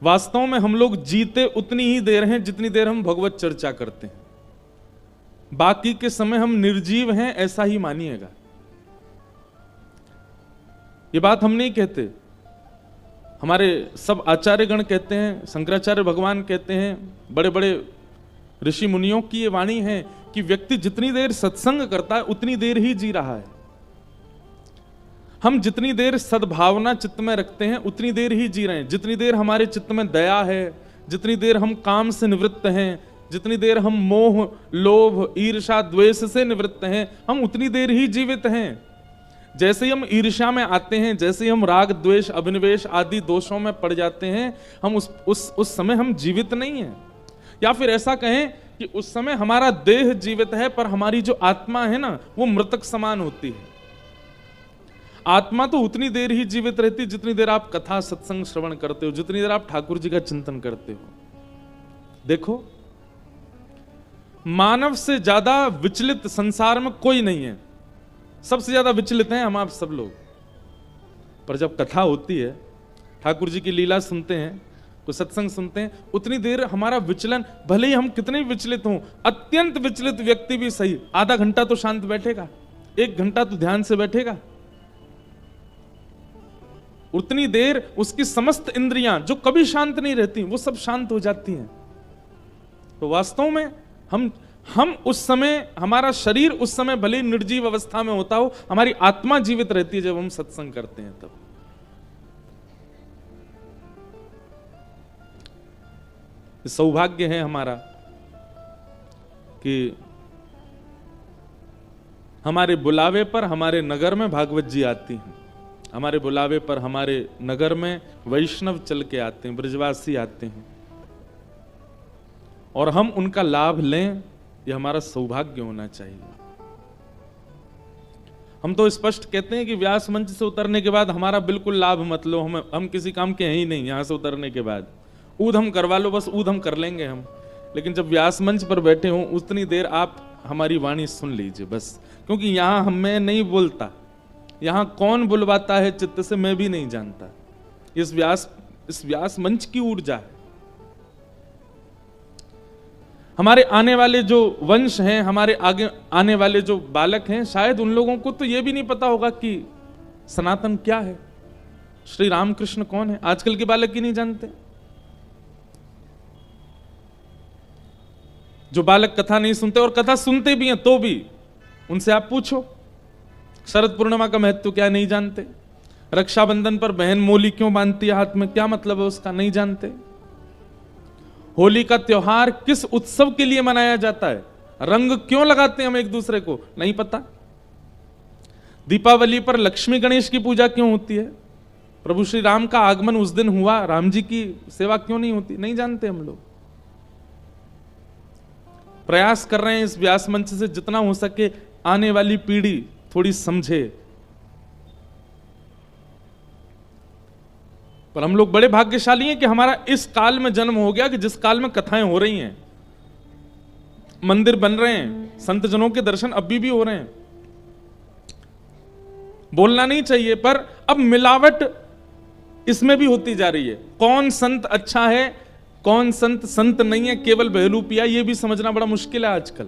वास्तव में हम लोग जीते उतनी ही देर हैं जितनी देर हम भगवत चर्चा करते हैं, बाकी के समय हम निर्जीव हैं, ऐसा ही मानिएगा। ये बात हम नहीं कहते, हमारे सब आचार्यगण कहते हैं, शंकराचार्य भगवान कहते हैं, बड़े बड़े ऋषि मुनियों की ये वाणी है कि व्यक्ति जितनी देर सत्संग करता है उतनी देर ही जी रहा है। हम जितनी देर सद्भावना चित्त में रखते हैं उतनी देर ही जी रहे हैं। जितनी देर हमारे चित्त में दया है, जितनी देर हम काम से निवृत्त हैं, जितनी देर हम मोह, लोभ, ईर्ष्या, द्वेष से निवृत्त हैं, हम उतनी देर ही जीवित हैं। जैसे ही हम ईर्ष्या में आते हैं, जैसे ही हम राग, द्वेष, अभिनिवेश आदि दोषों में पड़ जाते हैं, हम उस समय हम जीवित नहीं हैं। या फिर ऐसा कहें कि उस समय हमारा देह जीवित है, पर हमारी जो आत्मा है ना, वो मृतक समान होती है। आत्मा तो उतनी देर ही जीवित रहती है जितनी देर आप कथा सत्संग श्रवण करते हो, जितनी देर आप ठाकुर जी का चिंतन करते हो। देखो, मानव से ज्यादा विचलित संसार में कोई नहीं है, सबसे ज्यादा विचलित हैं हम आप सब लोग। पर जब कथा होती है, ठाकुर जी की लीला सुनते हैं, कोई सत्संग सुनते हैं, उतनी देर हमारा विचलन, भले ही हम कितने विचलित हों, अत्यंत विचलित व्यक्ति भी सही, आधा घंटा तो शांत बैठेगा, 1 घंटा तो ध्यान से बैठेगा। उतनी देर उसकी समस्त इंद्रियां जो कभी शांत नहीं रहती, वो सब शांत हो जाती हैं। तो वास्तव में हम उस समय, हमारा शरीर उस समय भले निर्जीव अवस्था में होता हो, हमारी आत्मा जीवित रहती है जब हम सत्संग करते हैं। तब सौभाग्य है हमारा कि हमारे बुलावे पर हमारे नगर में भागवत जी आती हैं, हमारे बुलावे पर हमारे नगर में वैष्णव चल के आते हैं, ब्रजवासी आते हैं, और हम उनका लाभ लें, ये हमारा सौभाग्य होना चाहिए। हम तो स्पष्ट कहते हैं कि व्यास मंच से उतरने के बाद हमारा बिल्कुल लाभ मत लो, हम किसी काम के हैं ही नहीं। यहां से उतरने के बाद ऊध हम करवा लो, बस ऊध हम कर लेंगे हम, लेकिन जब व्यास मंच पर बैठे हो उतनी देर आप हमारी वाणी सुन लीजिए बस, क्योंकि यहां हम मैं नहीं बोलता, यहां कौन बुलवाता है चित्त से मैं भी नहीं जानता। इस व्यास मंच की ऊर्जा है। हमारे आने वाले जो वंश हैं, हमारे आगे आने वाले जो बालक हैं, शायद उन लोगों को तो यह भी नहीं पता होगा कि सनातन क्या है, श्री रामकृष्ण कौन है। आजकल के बालक ही नहीं जानते। जो बालक कथा नहीं सुनते, और कथा सुनते भी हैं तो भी उनसे आप पूछो शरद पूर्णिमा का महत्व क्या, नहीं जानते। रक्षाबंधन पर बहन मोली क्यों बांधती है हाथ में, क्या मतलब है उसका, नहीं जानते। होली का त्योहार किस उत्सव के लिए मनाया जाता है, रंग क्यों लगाते हैं हम एक दूसरे को, नहीं पता। दीपावली पर लक्ष्मी गणेश की पूजा क्यों होती है, प्रभु श्री राम का आगमन उस दिन हुआ, राम जी की सेवा क्यों नहीं होती, नहीं जानते हम लोग। प्रयास कर रहे हैं इस व्यास मंच से जितना हो सके आने वाली पीढ़ी थोड़ी समझे, पर हम लोग बड़े भाग्यशाली हैं कि हमारा इस काल में जन्म हो गया कि जिस काल में कथाएं हो रही हैं, मंदिर बन रहे हैं, संत जनों के दर्शन अभी भी हो रहे हैं। बोलना नहीं चाहिए, पर अब मिलावट इसमें भी होती जा रही है। कौन संत अच्छा है, कौन संत संत नहीं है, केवल बहलू पिया, यह भी समझना बड़ा मुश्किल है आजकल।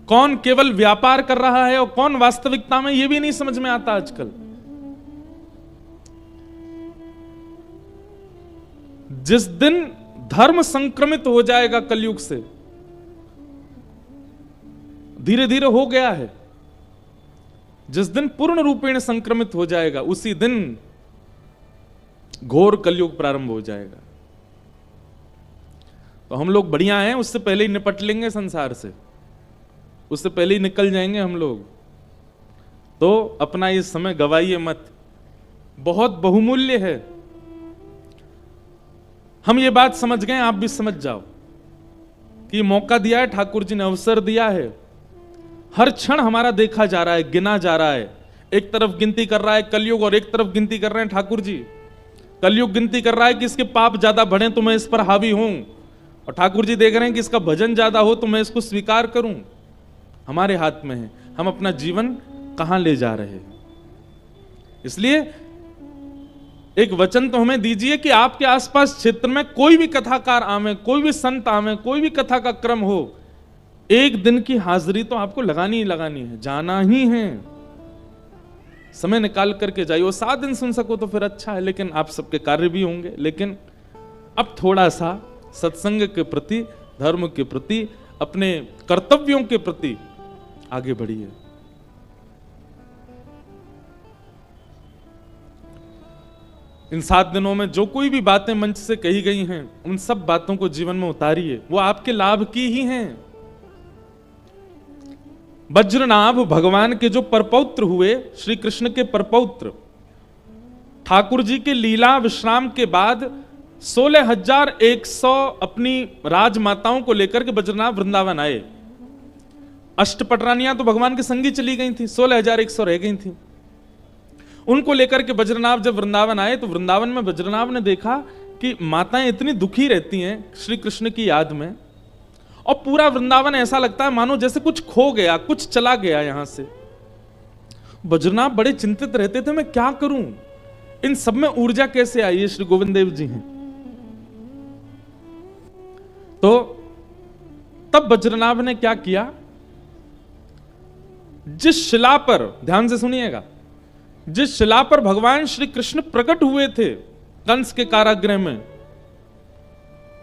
कौन केवल व्यापार कर रहा है और कौन वास्तविकता में, यह भी नहीं समझ में आता आजकल। जिस दिन धर्म संक्रमित हो जाएगा कलयुग से, धीरे धीरे हो गया है, जिस दिन पूर्ण रूपेण संक्रमित हो जाएगा उसी दिन घोर कलयुग प्रारंभ हो जाएगा। तो हम लोग बढ़िया हैं, उससे पहले ही निपट लेंगे संसार से, उससे पहले ही निकल जाएंगे हम लोग। तो अपना ये समय गवाइए मत, बहुत बहुमूल्य है। हम ये बात समझ गए, आप भी समझ जाओ कि मौका दिया है ठाकुर जी ने, अवसर दिया है। हर क्षण हमारा देखा जा रहा है, गिना जा रहा है। एक तरफ गिनती कर रहा है कलयुग और एक तरफ गिनती कर रहे हैं ठाकुर जी। कलयुग गिनती कर रहा है कि इसके पाप ज्यादा बढ़े तो मैं इस पर हावी हूं, और ठाकुर जी देख रहे हैं कि इसका भजन ज्यादा हो तो मैं इसको स्वीकार करूं। हमारे हाथ में है हम अपना जीवन कहां ले जा रहे हैं। इसलिए एक वचन तो हमें दीजिए कि आपके आसपास क्षेत्र में कोई भी कथाकार आवे, कोई भी संत आवे, कोई भी कथा का क्रम हो, एक दिन की हाजिरी तो आपको लगानी ही लगानी है, जाना ही है। समय निकाल करके जाइए। 7 दिन सुन सको तो फिर अच्छा है, लेकिन आप सबके कार्य भी होंगे। लेकिन अब थोड़ा सा सत्संग के प्रति, धर्म के प्रति, अपने कर्तव्यों के प्रति आगे बढ़िए। इन 7 दिनों में जो कोई भी बातें मंच से कही गई हैं, उन सब बातों को जीवन में उतारिए, वो आपके लाभ की ही हैं। वज्रनाभ भगवान के जो परपौत्र हुए, श्री कृष्ण के परपौत्र, ठाकुर जी के लीला विश्राम के बाद 16,100 अपनी राजमाताओं को लेकर के वज्रनाभ वृंदावन आए। अष्टपटरानियां तो भगवान के संगी चली गई थी, 16,100 रह गई थी। उनको लेकर के वज्रनाभ जब वृंदावन आए तो वृंदावन में वज्रनाभ ने देखा कि माताएं इतनी दुखी रहती हैं श्री कृष्ण की याद में, और पूरा वृंदावन ऐसा लगता है मानो जैसे कुछ खो गया, कुछ चला गया यहां से। वज्रनाभ बड़े चिंतित रहते थे, मैं क्या करूं, इन सब में ऊर्जा कैसे आई? ये श्री गोविंद देव जी हैं। तो तब वज्रनाभ ने क्या किया, जिस शिला पर, ध्यान से सुनिएगा, जिस शिला पर भगवान श्री कृष्ण प्रकट हुए थे कंस के कारागृह में,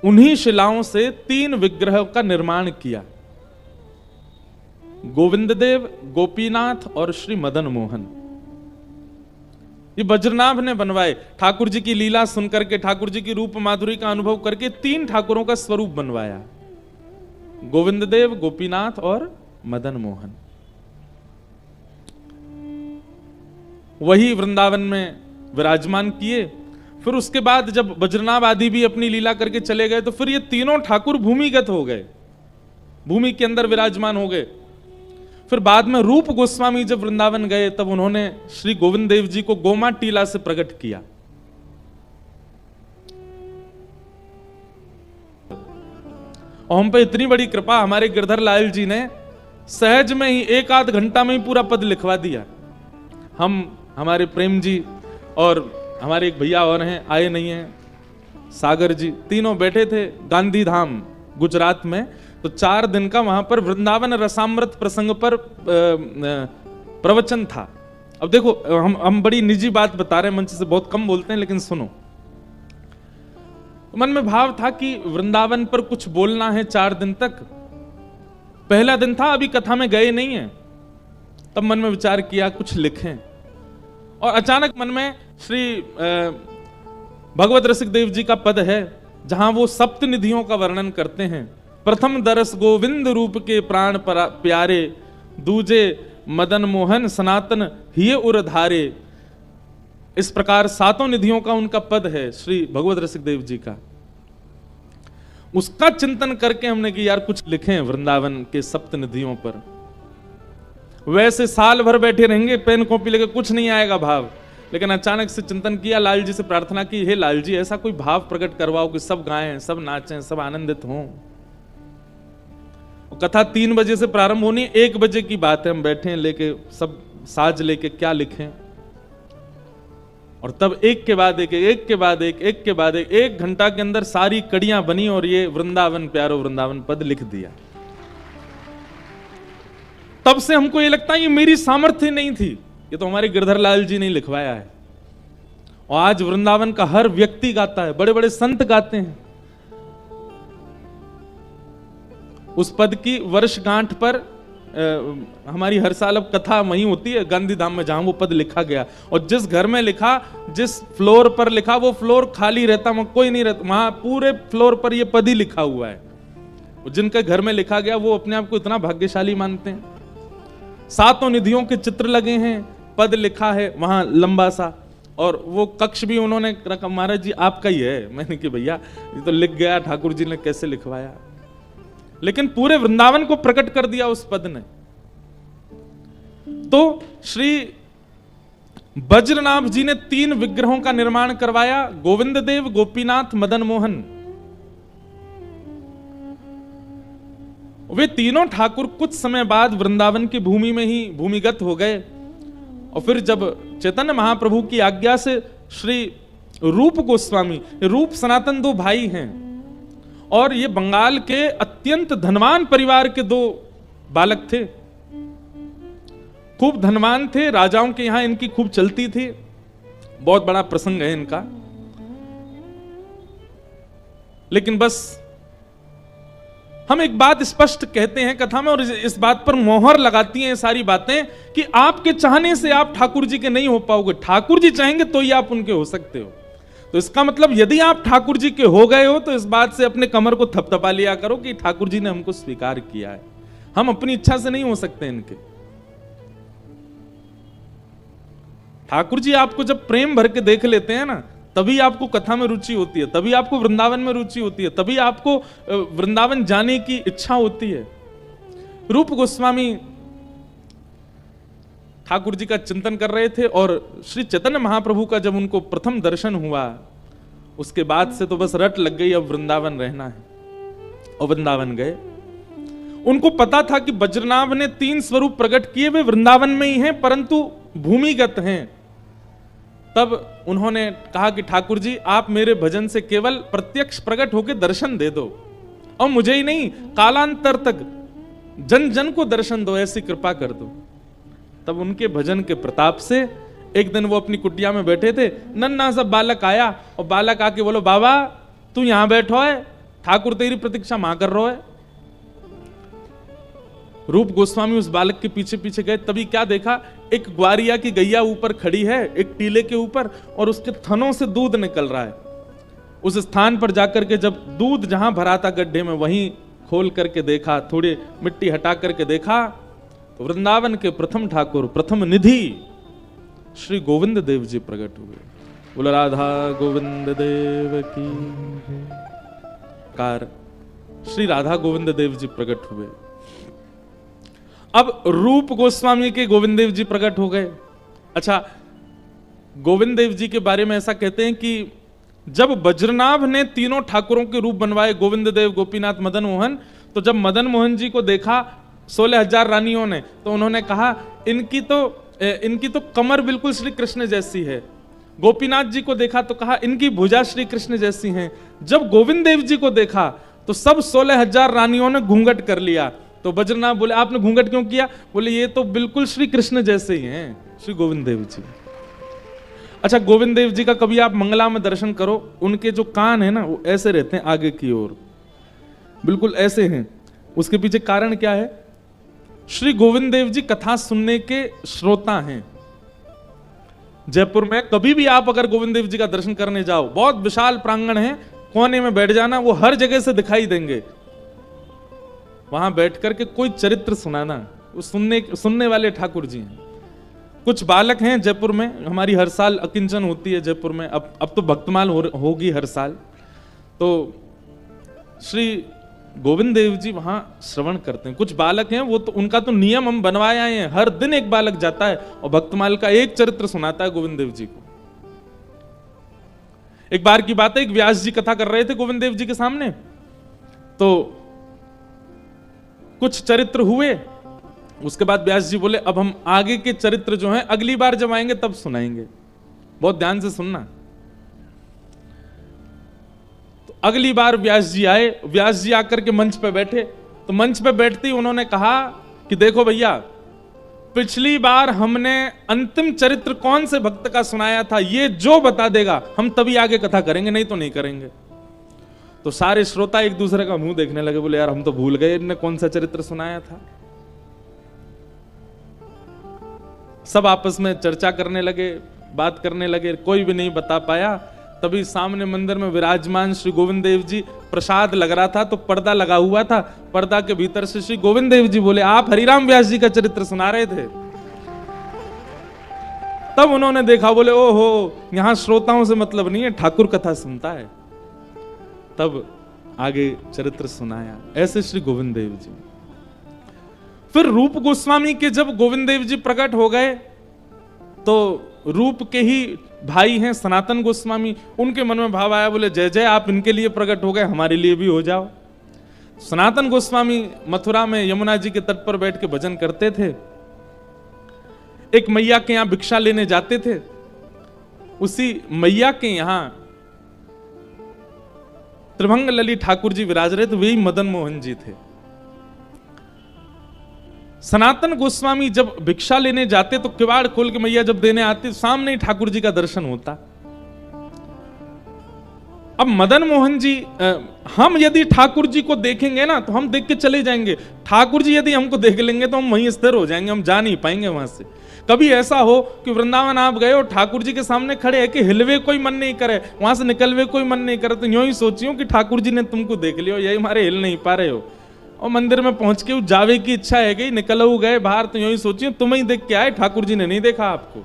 उन्हीं शिलाओं से 3 विग्रह का निर्माण किया। गोविंद देव, गोपीनाथ और श्री मदन मोहन। ये वज्रनाभ ने बनवाए। ठाकुर जी की लीला सुनकर के, ठाकुर जी की रूप माधुरी का अनुभव करके 3 ठाकुरों का स्वरूप बनवाया, गोविंद देव, गोपीनाथ और मदन मोहन। वही वृंदावन में विराजमान किए। फिर उसके बाद जब वज्रनाभ आदि भी अपनी लीला करके चले गए तो फिर ये तीनों ठाकुर भूमिगत हो गए, भूमि के अंदर विराजमान हो गए। फिर बाद में रूप गोस्वामी जब वृंदावन गए तब उन्होंने श्री गोविंद देव जी को गोमा टीला से प्रकट किया। और हम पे इतनी बड़ी कृपा हमारे गिरधर लाल जी ने सहज में ही 1 आध घंटा में ही पूरा पद लिखवा दिया। हम, हमारे प्रेम जी और हमारे एक भैया और हैं, आए नहीं हैं, सागर जी, तीनों बैठे थे गांधी धाम गुजरात में। तो 4 दिन का वहां पर वृंदावन रसामृत प्रसंग पर प्रवचन था। अब देखो, हम बड़ी निजी बात बता रहे हैं, मंच से बहुत कम बोलते हैं, लेकिन सुनो। मन में भाव था कि वृंदावन पर कुछ बोलना है 4 दिन तक। पहला दिन था, अभी कथा में गए नहीं है, तब मन में विचार किया कुछ लिखें। और अचानक मन में श्री भगवत रसिक देव जी का पद है जहां वो सप्त निधियों का वर्णन करते हैं। प्रथम दरस गोविंद रूप के प्राण प्यारे, दूजे मदन मोहन सनातन हिये उरधारे। इस प्रकार 7 निधियों का उनका पद है श्री भगवत रसिक देव जी का। उसका चिंतन करके हमने कि यार कुछ लिखें वृंदावन के सप्त निधियों पर। वैसे साल भर बैठे रहेंगे पेन कॉपी लेकर, कुछ नहीं आएगा भाव। लेकिन अचानक से चिंतन किया, लाल जी से प्रार्थना की, हे लाल जी ऐसा कोई भाव प्रकट करवाओ कि सब गाएं, सब नाचें, सब आनंदित हों। कथा 3 बजे से प्रारंभ होनी, 1 बजे की बात है, हम बैठे हैं लेके सब साज लेके, क्या लिखें। और तब एक के बाद एक, एक के बाद एक, एक के बाद एक, 1 घंटा के अंदर सारी कड़ियां बनी और ये वृंदावन प्यारो वृंदावन पद लिख दिया। तब से हमको ये लगता है ये मेरी सामर्थ्य नहीं थी, ये तो हमारे गिरधर लाल जी ने लिखवाया है। और आज वृंदावन का हर व्यक्ति गाता है, बड़े बड़े संत गाते हैं। उस पद की वर्षगांठ पर हमारी हर साल अब कथा वहीं होती है गांधी धाम में जहां वो पद लिखा गया। और जिस घर में लिखा, जिस फ्लोर पर लिखा, वो फ्लोर खाली रहता, वहां कोई नहीं रहता, वहां पूरे फ्लोर पर ये पद ही लिखा हुआ है। जिनके घर में लिखा गया वो अपने आप को इतना भाग्यशाली मानते हैं। 7 निधियों के चित्र लगे हैं, पद लिखा है वहां लंबा सा, और वो कक्ष भी उन्होंने रखा। महाराज जी आपका ही है। मैंने कि भैया ये तो लिख गया, ठाकुर जी ने कैसे लिखवाया, लेकिन पूरे वृंदावन को प्रकट कर दिया उस पद ने। तो श्री वज्रनाभ जी ने 3 विग्रहों का निर्माण करवाया, गोविंद देव, गोपीनाथ, मदन मोहन। वे तीनों ठाकुर कुछ समय बाद वृंदावन की भूमि में ही भूमिगत हो गए। और फिर जब चैतन्य महाप्रभु की आज्ञा से श्री रूप गोस्वामी, रूप सनातन दो भाई हैं और ये बंगाल के अत्यंत धनवान परिवार के दो बालक थे, खूब धनवान थे, राजाओं के यहां इनकी खूब चलती थी। बहुत बड़ा प्रसंग है इनका। लेकिन बस हम एक बात स्पष्ट कहते हैं कथा में और इस बात पर मोहर लगाती हैं ये सारी बातें कि आपके चाहने से आप ठाकुर जी के नहीं हो पाओगे। ठाकुर जी चाहेंगे तो ही आप उनके हो सकते हो। तो इसका मतलब यदि आप ठाकुर जी के हो गए हो तो इस बात से अपने कमर को थपथपा लिया करो कि ठाकुर जी ने हमको स्वीकार किया है। हम अपनी इच्छा से नहीं हो सकते इनके। ठाकुर जी आपको जब प्रेम भर के देख लेते हैं ना, तभी आपको कथा में रुचि होती है, तभी आपको वृंदावन में रुचि होती है, तभी आपको वृंदावन जाने की इच्छा होती है। रूप गोस्वामी ठाकुर जी का चिंतन कर रहे थे और श्री चैतन्य महाप्रभु का जब उनको प्रथम दर्शन हुआ, उसके बाद से तो बस रट लग गई, अब वृंदावन रहना है। और वृंदावन गए। उनको पता था कि वज्रनाभ ने 3 स्वरूप प्रकट किए, वे वृंदावन में ही हैं परंतु भूमिगत हैं। तब उन्होंने कहा कि ठाकुर जी आप मेरे भजन से केवल प्रत्यक्ष प्रकट होकर दर्शन दे दो और मुझे ही नहीं कालांतर तक जन जन को दर्शन दो, ऐसी कृपा कर दो। तब उनके भजन के प्रताप से एक दिन वो अपनी कुटिया में बैठे थे, नन्ना सा बालक आया और बालक आके बोलो बाबा तू यहां बैठो है, ठाकुर तेरी प्रतीक्षा मां कर रहा है। रूप गोस्वामी उस बालक के पीछे पीछे गए, तभी क्या देखा, एक ग्वारिया की गैया ऊपर खड़ी है एक टीले के ऊपर और उसके थनों से दूध निकल रहा है। उस स्थान पर जाकर के जब दूध जहां भरा था गड्ढे में वहीं खोल करके देखा, थोड़ी मिट्टी हटा करके देखा तो वृंदावन के प्रथम ठाकुर, प्रथम निधि श्री गोविंद देव जी प्रकट हुए। बोलो राधा गोविंद देव की कार। श्री राधा गोविंद देव जी प्रकट हुए। अब रूप गोस्वामी के गोविंद देव जी प्रकट हो गए। अच्छा, गोविंद देव जी के बारे में ऐसा कहते हैं कि जब वज्रनाभ ने तीनों ठाकुरों के रूप बनवाए, गोविंद देव, गोपीनाथ, मदन मोहन, तो जब मदन मोहन जी को देखा 16,000 रानियों ने, तो उन्होंने कहा इनकी तो कमर बिल्कुल श्री कृष्ण जैसी है। गोपीनाथ जी को देखा तो कहा इनकी भुजा श्री कृष्ण जैसी हैं। जब गोविंद देव जी को देखा तो सब 16,000 रानियों ने घूंघट कर लिया। तो वज्रनाभ बोले आपने घूंघट क्यों किया? बोले ये तो बिल्कुल श्री कृष्ण जैसे ही हैं श्री गोविंद देव जी। अच्छा, गोविंद देव जी का कभी आप मंगला में दर्शन करो, उनके जो कान है ना वो ऐसे रहते हैं आगे की ओर, बिल्कुल ऐसे हैं। उसके पीछे कारण क्या है? श्री गोविंद देव जी कथा सुनने के श्रोता हैं। जयपुर में कभी भी आप अगर गोविंद देव जी का दर्शन करने जाओ, बहुत विशाल प्रांगण है, कोने में बैठ जाना, वो हर जगह से दिखाई देंगे। वहां बैठ करके कोई चरित्र सुनाना, वो सुनने वाले ठाकुर जी हैं। कुछ बालक हैं जयपुर में, हमारी हर साल अकिंचन होती है जयपुर में, अब तो भक्तमाल होगी हर साल। तो श्री गोविंद देव जी वहां श्रवण करते हैं। कुछ बालक हैं, वो तो उनका तो नियम हम बनवाए आए हैं, हर दिन एक बालक जाता है और भक्तमाल का एक चरित्र सुनाता है गोविंद देव जी को। एक बार की बात है, एक व्यास जी कथा कर रहे थे गोविंद देव जी के सामने, तो कुछ चरित्र हुए, उसके बाद व्यास जी बोले अब हम आगे के चरित्र जो हैं अगली बार जब आएंगे तब सुनाएंगे, बहुत ध्यान से सुनना। तो अगली बार व्यास जी आए, व्यास जी आकर के मंच पे बैठे, तो मंच पे बैठते ही उन्होंने कहा कि देखो भैया, पिछली बार हमने अंतिम चरित्र कौन से भक्त का सुनाया था, ये जो बता देगा हम तभी आगे कथा करेंगे, नहीं तो नहीं करेंगे। तो सारे श्रोता एक दूसरे का मुंह देखने लगे, बोले यार हम तो भूल गए इनने कौन सा चरित्र सुनाया था। सब आपस में चर्चा करने लगे, बात करने लगे, कोई भी नहीं बता पाया। तभी सामने मंदिर में विराजमान श्री गोविंद देव जी, प्रसाद लग रहा था तो पर्दा लगा हुआ था, पर्दा के भीतर से श्री गोविंद देव जी बोले आप हरिराम व्यास जी का चरित्र सुना रहे थे। तब उन्होंने देखा, बोले ओहो यहां श्रोताओं से मतलब नहीं है, ठाकुर कथा सुनता है। तब आगे चरित्र सुनाया। ऐसे श्री गोविंद देव जी। फिर रूप गोस्वामी के जब गोविंद देव जी प्रकट हो गए तो रूप के ही भाई हैं सनातन गोस्वामी, उनके मन में भाव आया, बोले जय जय आप इनके लिए प्रकट हो गए, हमारे लिए भी हो जाओ। सनातन गोस्वामी मथुरा में यमुना जी के तट पर बैठ के भजन करते थे। एक मैया के यहां भिक्षा लेने जाते थे। उसी मैया के यहां त्रिभंग लली ठाकुर जी विराज रहे थे, वही मदन मोहन जी थे। सनातन गोस्वामी जब भिक्षा लेने जाते तो किवाड़ खोल के मैया जब देने आते, सामने ही ठाकुर जी का दर्शन होता। अब मदन मोहन जी, हम यदि ठाकुर जी को देखेंगे ना तो हम देख के चले जाएंगे, ठाकुर जी यदि हमको देख लेंगे तो हम वहीं स्थिर हो जाएंगे, हम जा नहीं पाएंगे वहां से। कभी ऐसा हो कि वृंदावन आप गए और ठाकुर जी के सामने खड़े है कि हिलवे कोई मन नहीं करे, वहां से निकलवे कोई मन नहीं करे, तो यूं ही सोचियो कि ठाकुर जी ने तुमको देख लियो, यही हमारे हिल नहीं पा रहे हो, और मंदिर में पहुंच के जावे की इच्छा है गई, निकल गए बाहर, तो यूं ही सोचियो तुम ही देख के आए, ठाकुर जी ने नहीं देखा आपको।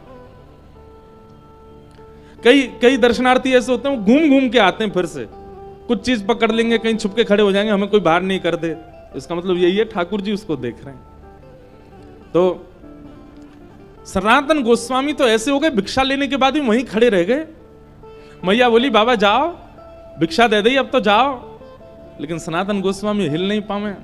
कई दर्शनार्थी ऐसे होते हैं, घूम घूम के आते हैं, फिर से कुछ चीज पकड़ लेंगे, कहीं छुप के खड़े हो जाएंगे, हमें कोई बाहर नहीं कर दे, इसका मतलब यही है ठाकुर जी उसको देख रहे हैं। तो सनातन गोस्वामी तो ऐसे हो गए, भिक्षा लेने के बाद भी वहीं खड़े रह गए। मैया बोली बाबा जाओ, भिक्षा दे दी, अब तो जाओ, लेकिन सनातन गोस्वामी हिल नहीं पावे।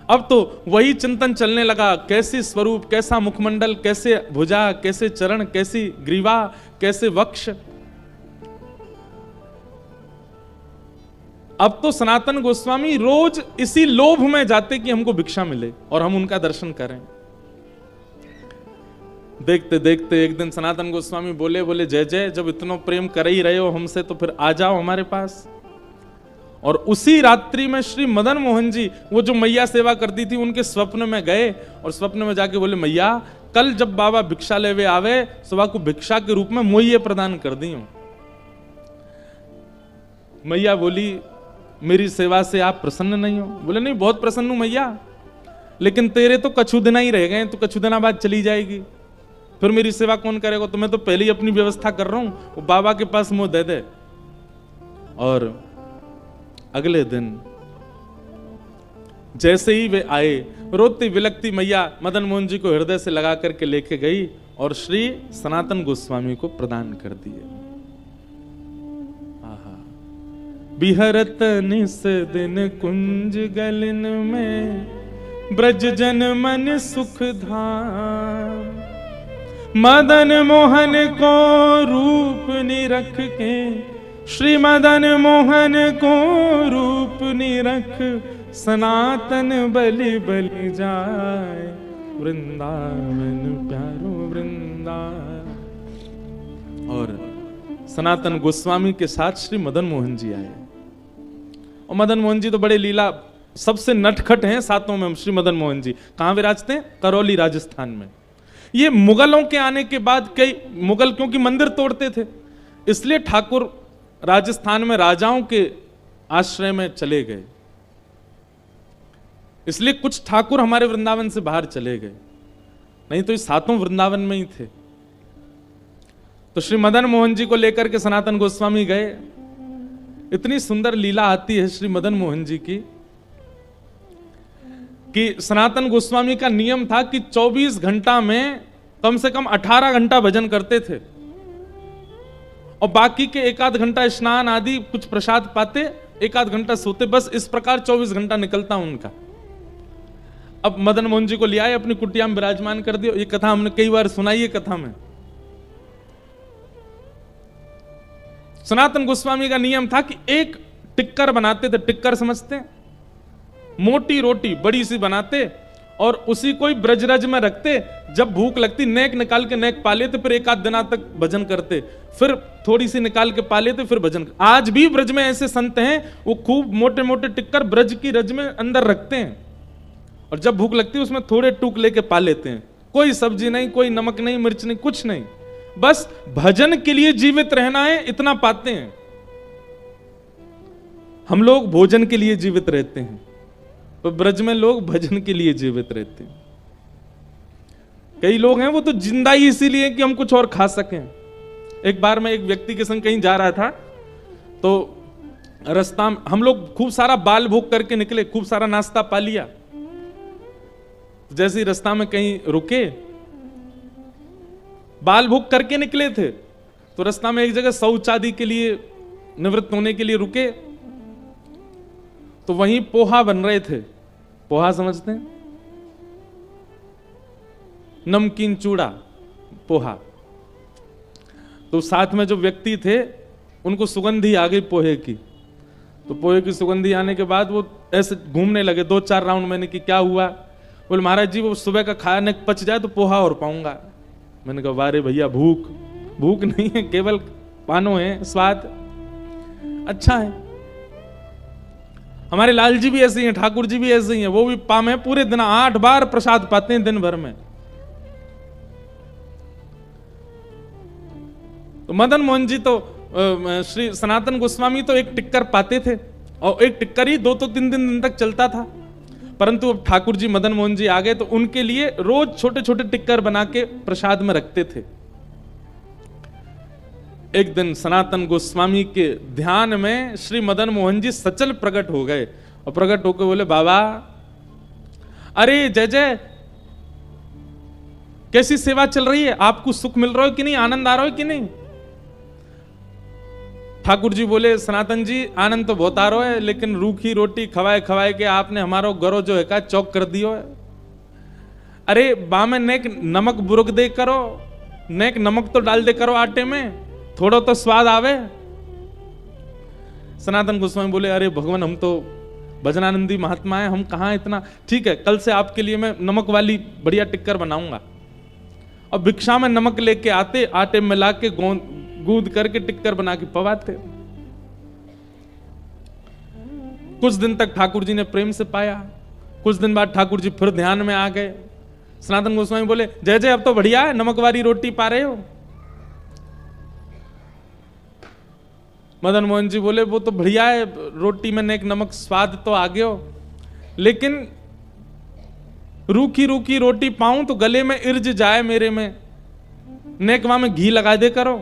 अब तो वही चिंतन चलने लगा, कैसे स्वरूप, कैसा मुखमंडल, कैसे भुजा, कैसे चरण, कैसी ग्रीवा, कैसे वक्ष। अब तो सनातन गोस्वामी रोज इसी लोभ में जाते कि हमको भिक्षा मिले और हम उनका दर्शन करें। देखते देखते एक दिन सनातन गोस्वामी बोले जय जय, जब इतना प्रेम कर ही रहे हो हमसे तो फिर आ जाओ हमारे पास। और उसी रात्रि में श्री मदन मोहन जी, वो जो मैया सेवा करती थी, उनके स्वप्न में गए और स्वप्न में जाके बोले मैया कल जब बाबा भिक्षा लेवे आवे, सुबह को भिक्षा के रूप में मोइये प्रदान कर दी हूं। मैया बोली मेरी सेवा से आप प्रसन्न नहीं हो? बोले नहीं, बहुत प्रसन्न हूं मैया, लेकिन तेरे तो कछु दिन ही रह गए, तो कछु दिना बाद चली जाएगी, फिर मेरी सेवा कौन करेगा? तो मैं तो पहले ही अपनी व्यवस्था कर रहा हूं, वो बाबा के पास मुंह दे दे। और अगले दिन जैसे ही वे आए, रोती विलकती मैया मदन मोहन जी को हृदय से लगा करके लेके गई और श्री सनातन गोस्वामी को प्रदान कर दिए। बिहरत निस दिन कुंज गलन में, ब्रज जन मन सुख धाम, मदन मोहन को रूप निरख के, श्री मदन मोहन को रूप निरख, सनातन बलि बलि जाए, वृंदावन प्यारो वृंदावन। और सनातन गोस्वामी के साथ श्री मदन मोहन जी आए, और मदन मोहन जी तो बड़े लीला, सबसे नटखट हैं सातों में श्री मदन मोहन जी। कहां विराजते हैं? करौली राजस्थान में। ये मुगलों के आने के बाद, कई मुगल क्योंकि मंदिर तोड़ते थे, इसलिए ठाकुर राजस्थान में राजाओं के आश्रय में चले गए, इसलिए कुछ ठाकुर हमारे वृंदावन से बाहर चले गए, नहीं तो ये सातों वृंदावन में ही थे। तो श्री मदन मोहन जी को लेकर के सनातन गोस्वामी गए। इतनी सुंदर लीला आती है श्री मदन मोहन जी की कि सनातन गोस्वामी का नियम था कि 24 घंटा में कम से कम 18 घंटा भजन करते थे, और बाकी के एक आध घंटा स्नान आदि कुछ प्रसाद पाते, एक आध घंटा सोते, बस इस प्रकार 24 घंटा निकलता उनका। अब मदन मोहन जी को ले आए, अपनी कुटिया में विराजमान कर दिया। ये कथा हमने कई बार सुनाई है कथा में। सनातन गोस्वामी का नियम था कि एक टिक्कर बनाते थे, टिक्कर समझते हैं, मोटी रोटी बड़ी सी बनाते और उसी को ही ब्रजरज में रखते, जब भूख लगती नेक निकाल के नेक पा लेते, फिर एक आध दिना तक भजन करते, फिर थोड़ी सी निकाल के पा लेते, फिर भजन। आज भी ब्रज में ऐसे संत हैं, वो खूब मोटे मोटे टिक्कर ब्रज की रज में अंदर रखते हैं, और जब भूख लगती है उसमें थोड़े टूक लेके पा लेते हैं। कोई सब्जी नहीं, कोई नमक नहीं, मिर्च नहीं, कुछ नहीं, बस भजन के लिए जीवित रहना है, इतना पाते हैं। हम लोग भोजन के लिए जीवित रहते हैं, तो ब्रज में लोग भजन के लिए जीवित रहते हैं। कई लोग हैं वो तो जिंदा ही इसीलिए कि हम कुछ और खा सकें। एक बार मैं एक व्यक्ति के संग कहीं जा रहा था, तो रास्ता में हम लोग खूब सारा बाल भोग करके निकले, खूब सारा नाश्ता पा लिया। जैसे ही रास्ता में कहीं रुके, बाल भोग करके निकले थे, तो रास्ता में एक जगह शौच आदि के लिए निवृत्त होने के लिए रुके, तो वहीं पोहा बन रहे थे। पोहा समझते हैं? नमकीन चूड़ा, पोहा। तो साथ में जो व्यक्ति थे उनको सुगंधी आ गई पोहे की। तो पोहे की सुगंधी आने के बाद वो ऐसे घूमने लगे 2-4 राउंड। मैंने कि क्या हुआ? बोले महाराज जी वो सुबह का खाने पच जाए तो पोहा और पाऊंगा। मैंने कहा वारे भैया, भूख नहीं है, केवल पानो है, स्वाद अच्छा है। हमारे लाल जी भी ऐसे ही हैं, ठाकुर जी भी ऐसे ही हैं, वो भी पामे पूरे दिन 8 बार प्रसाद पाते हैं दिन भर में। तो मदन मोहन जी तो श्री सनातन गोस्वामी तो एक टिक्कर पाते थे और एक टिक्कर ही 2-3 दिन तक चलता था। परंतु अब ठाकुर जी मदन मोहन जी आ गए तो उनके लिए रोज छोटे छोटे टिक्कर बना के प्रसाद में रखते थे। एक दिन सनातन गोस्वामी के ध्यान में श्री मदन मोहन जी सचल प्रकट हो गए और प्रकट होकर बोले बाबा, अरे जय जय, कैसी सेवा चल रही है? आपको सुख मिल रहा है कि नहीं? आनंद आ रहा है कि नहीं? ठाकुर जी बोले सनातन जी आनंद तो बहुत आ रहा है, लेकिन रूखी रोटी खवाए खवाए के आपने हमारा गरो जो है का चौक कर दियो है। अरे बामे नेक नमक बुरक दे करो, नेक नमक तो डाल दे करो आटे में, थोड़ा तो स्वाद आवे। सनातन गोस्वामी बोले अरे भगवान, हम तो भजनानंदी महात्मा है, हम कहां इतना। ठीक है, कल से आपके लिए मैं नमक वाली बढ़िया टिक्कर बनाऊंगा। और भिक्षा में नमक लेके आते, आटे मिला के गूंद करके टिक्कर बना के पवाते। कुछ दिन तक ठाकुर जी ने प्रेम से पाया। कुछ दिन बाद ठाकुर जी फिर ध्यान में आ गए। सनातन गोस्वामी बोले जय जय, अब तो बढ़िया है, नमक वाली रोटी पा रहे हो। मदन मोहन जी बोले वो तो बढ़िया है, रोटी में नेक नमक स्वाद तो आ गया हो, लेकिन रूखी रूखी रोटी पाऊं तो गले में इर्ज जाए मेरे में, नेकवा में घी लगा दे करो।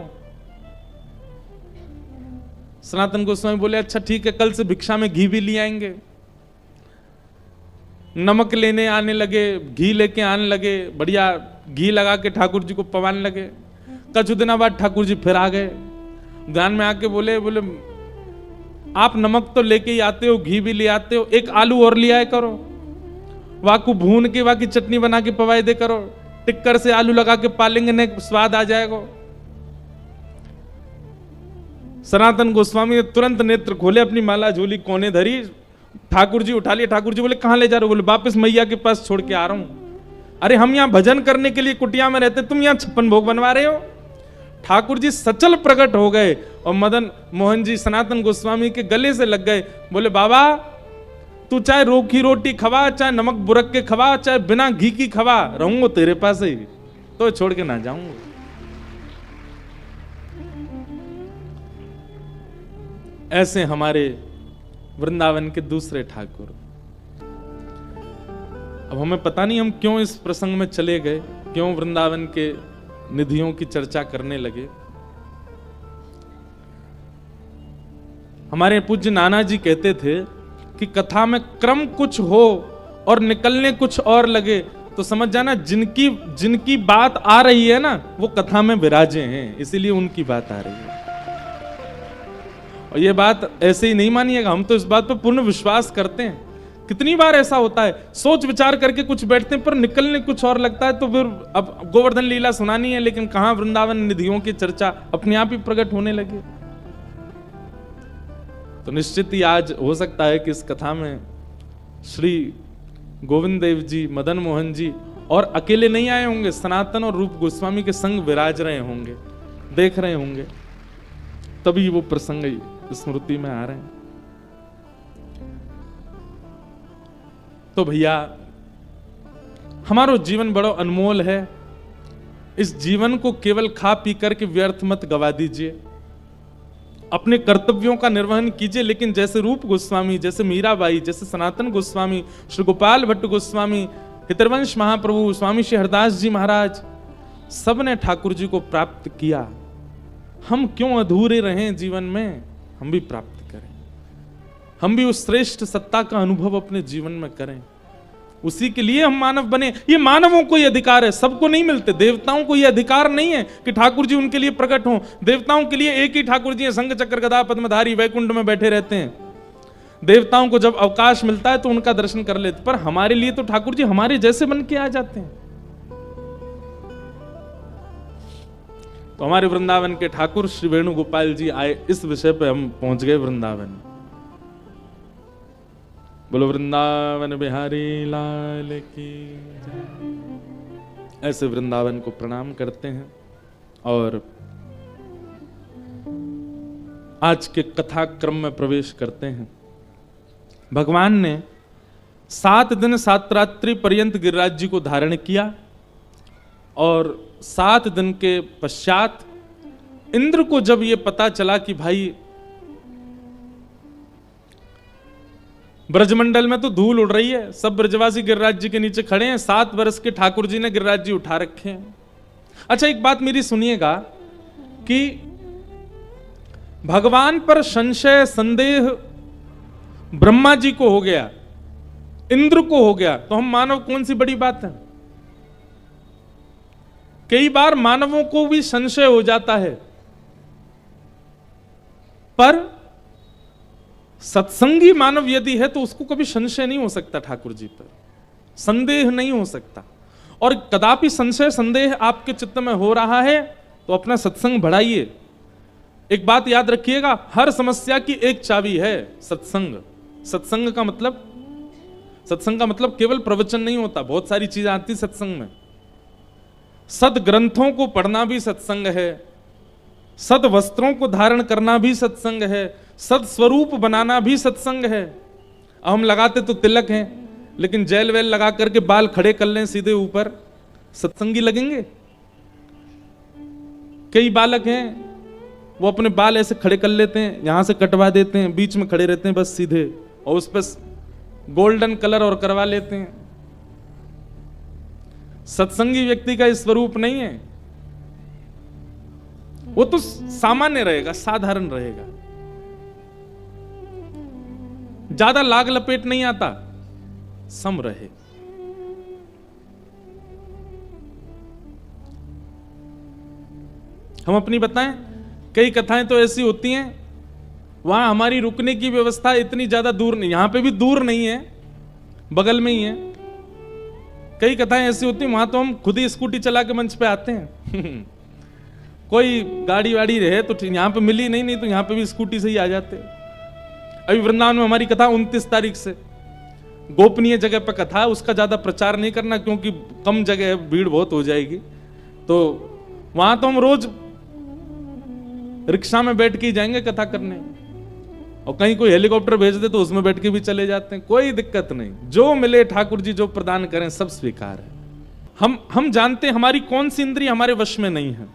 सनातन गोस्वामी बोले अच्छा ठीक है, कल से भिक्षा में घी भी ले आएंगे। नमक लेने आने लगे, घी लेके आने लगे, बढ़िया घी लगा के ठाकुर जी को पवाने लगे। कुछ दिनों बाद ठाकुर जी फिर आ गए, ध्यान में आके बोले आप नमक तो लेके ही आते हो, घी भी ले आते हो, एक आलू और ले आए करो, वाकू भून के वाकी चटनी बना के पवाए दे करो, टिक्कर से आलू लगा के पालेंगे ने स्वाद आ जाएगा। सनातन गोस्वामी ने तुरंत नेत्र खोले, अपनी माला झोली कोने धरी, ठाकुर जी उठा लिए। ठाकुर जी बोले कहां ले जा रहे हो? बोले वापस मैया के पास छोड़ के आ रहा हूं। अरे हम यहां भजन करने के लिए कुटिया में रहते, तुम यहां 56 भोग बनवा रहे हो। ठाकुर जी सचल प्रकट हो गए और मदन मोहन जी सनातन गोस्वामी के गले से लग गए। बोले बाबा तू चाहे रूखी रोटी खवा, चाहे नमक बुरक के खवा, चाहे बिना घी की खवा, रहूंगा तेरे पास ही, तो छोड़ के ना जाऊंगा। ऐसे हमारे वृंदावन के दूसरे ठाकुर। अब हमें पता नहीं हम क्यों इस प्रसंग में चले गए, क्यों वृंदावन के निधियों की चर्चा करने लगे। हमारे पूज्य नाना जी कहते थे कि कथा में क्रम कुछ हो और निकलने कुछ और लगे तो समझ जाना जिनकी बात आ रही है ना वो कथा में विराजे हैं, इसीलिए उनकी बात आ रही है। और ये बात ऐसे ही नहीं मानिएगा, हम तो इस बात पर पूर्ण विश्वास करते हैं। कितनी बार ऐसा होता है, सोच विचार करके कुछ बैठते हैं पर निकलने कुछ और लगता है, तो फिर अब गोवर्धन लीला सुनानी है लेकिन कहां वृंदावन निधियों की चर्चा अपने आप ही प्रकट होने लगे। तो निश्चित ही आज हो सकता है कि इस कथा में श्री गोविंद देव जी, मदन मोहन जी और अकेले नहीं आए होंगे, सनातन और रूप गोस्वामी के संग विराज रहे होंगे, देख रहे होंगे, तभी वो प्रसंग स्मृति में आ रहे हैं। तो भैया हमारा जीवन बड़ा अनमोल है, इस जीवन को केवल खा पी करके व्यर्थ मत गवा दीजिए। अपने कर्तव्यों का निर्वहन कीजिए, लेकिन जैसे रूप गोस्वामी, जैसे मीराबाई, जैसे सनातन गोस्वामी, श्री गोपाल भट्ट गोस्वामी, हितरवंश महाप्रभु, स्वामी श्री हरदास जी महाराज, सबने ठाकुर जी को प्राप्त किया। हम क्यों अधूरे रहें जीवन में? हम भी प्राप्त करें, हम भी उस श्रेष्ठ सत्ता का अनुभव अपने जीवन में करें। उसी के लिए हम मानव बने। ये मानवों को ये अधिकार है, सबको नहीं मिलते। देवताओं को ये अधिकार नहीं है कि ठाकुर जी उनके लिए प्रकट हों। देवताओं के लिए एक ही ठाकुर जी हैं, शंख चक्र गदा पद्मधारी, वैकुंठ में बैठे रहते हैं। देवताओं को जब अवकाश मिलता है तो उनका दर्शन कर लेते, पर हमारे लिए तो ठाकुर जी हमारे जैसे बन के आ जाते हैं। तो हमारे वृंदावन के ठाकुर श्री वेणुगोपाल जी आए, इस विषय पे हम पहुंच गए वृंदावन। बोलो वृंदावन बिहारी लाल की जय। ऐसे वृंदावन को प्रणाम करते हैं और आज के कथा क्रम में प्रवेश करते हैं। भगवान ने 7 दिन 7 रात्रि पर्यंत गिरिराज जी को धारण किया और 7 दिन के पश्चात इंद्र को जब यह पता चला कि भाई ब्रजमंडल में तो धूल उड़ रही है, सब ब्रजवासी गिरिराज जी के नीचे खड़े हैं, 7 वर्ष के ठाकुर जी ने गिरिराज जी उठा रखे हैं। अच्छा, एक बात मेरी सुनिएगा कि भगवान पर संशय संदेह ब्रह्मा जी को हो गया, इंद्र को हो गया, तो हम मानव कौन सी बड़ी बात है। कई बार मानवों को भी संशय हो जाता है, पर सत्संगी मानव यदि है तो उसको कभी संशय नहीं हो सकता, ठाकुर जी पर संदेह नहीं हो सकता। और कदापि संशय संदेह आपके चित्त में हो रहा है तो अपना सत्संग बढ़ाइए। एक बात याद रखिएगा, हर समस्या की एक चाबी है, सत्संग। सत्संग का मतलब केवल प्रवचन नहीं होता, बहुत सारी चीजें आती सत्संग में। सद ग्रंथों को पढ़ना भी सत्संग है, सद वस्त्रों को धारण करना भी सत्संग है, सद स्वरूप बनाना भी सत्संग है। अब हम लगाते तो तिलक हैं, लेकिन जेल वेल लगा करके बाल खड़े कर लें सीधे ऊपर, सत्संगी लगेंगे? कई बालक हैं वो अपने बाल ऐसे खड़े कर लेते हैं, यहां से कटवा देते हैं, बीच में खड़े रहते हैं बस सीधे, और उस पर गोल्डन कलर और करवा लेते हैं। सत्संगी व्यक्ति का स्वरूप नहीं है, वो तो सामान्य रहेगा, साधारण रहेगा, ज्यादा लाग लपेट नहीं आता, सम रहे। हम अपनी बताएं, कई कथाएं तो ऐसी होती हैं वहां हमारी रुकने की व्यवस्था इतनी ज्यादा दूर नहीं, यहां पे भी दूर नहीं है, बगल में ही है। कई कथाएं ऐसी होती हैं वहां तो हम खुद ही स्कूटी चला के मंच पे आते हैं कोई गाड़ी वाड़ी रहे तो यहां पे मिली नहीं तो यहां पे भी स्कूटी से ही आ जाते। अभी वृंदावन में हमारी कथा 29 तारीख से, गोपनीय जगह पर कथा, उसका ज्यादा प्रचार नहीं करना क्योंकि कम जगह है, भीड़ बहुत हो जाएगी। तो वहां तो हम रोज रिक्शा में बैठ के ही जाएंगे कथा करने, और कहीं कोई हेलीकॉप्टर भेज दे तो उसमें बैठ के भी चले जाते हैं, कोई दिक्कत नहीं। जो मिले ठाकुर जी जो प्रदान करें सब स्वीकार है। हम जानते हैं हमारी कौन सी इंद्रिय हमारे वश में नहीं है।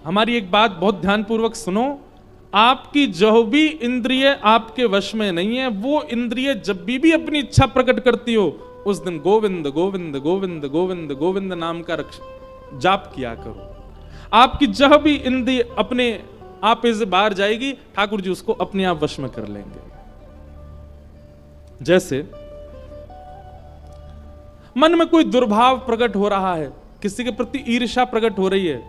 हमारी एक बात बहुत ध्यानपूर्वक सुनो, आपकी जो भी इंद्रिय आपके वश में नहीं है, वो इंद्रिय जब भी अपनी इच्छा प्रकट करती हो, उस दिन गोविंद गोविंद गोविंद गोविंद गोविंद नाम का जाप किया करो। आपकी जह भी इंद्रिय अपने आप से बाहर जाएगी, ठाकुर जी उसको अपने आप वश में कर लेंगे। जैसे मन में कोई दुर्भाव प्रकट हो रहा है, किसी के प्रति ईर्ष्या प्रकट हो रही है,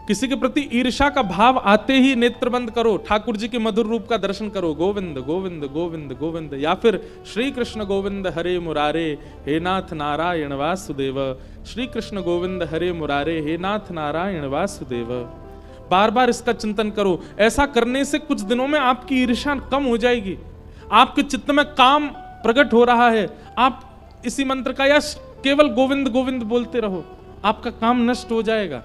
किसी के प्रति ईर्ष्या का भाव आते ही नेत्र बंद करो, ठाकुर जी के मधुर रूप का दर्शन करो, गोविंद गोविंद गोविंद गोविंद, या फिर श्री कृष्ण गोविंद हरे मुरारे हे नाथ नारायण वासुदेव, श्री कृष्ण गोविंद हरे मुरारे हे नाथ नारायण वासुदेव। बार बार इसका चिंतन करो। ऐसा करने से कुछ दिनों में आपकी ईर्ष्या कम हो जाएगी, आपके चित्त में काम प्रकट हो रहा है। आप इसी मंत्र का या केवल गोविंद गोविंद बोलते रहो, आपका काम नष्ट हो जाएगा।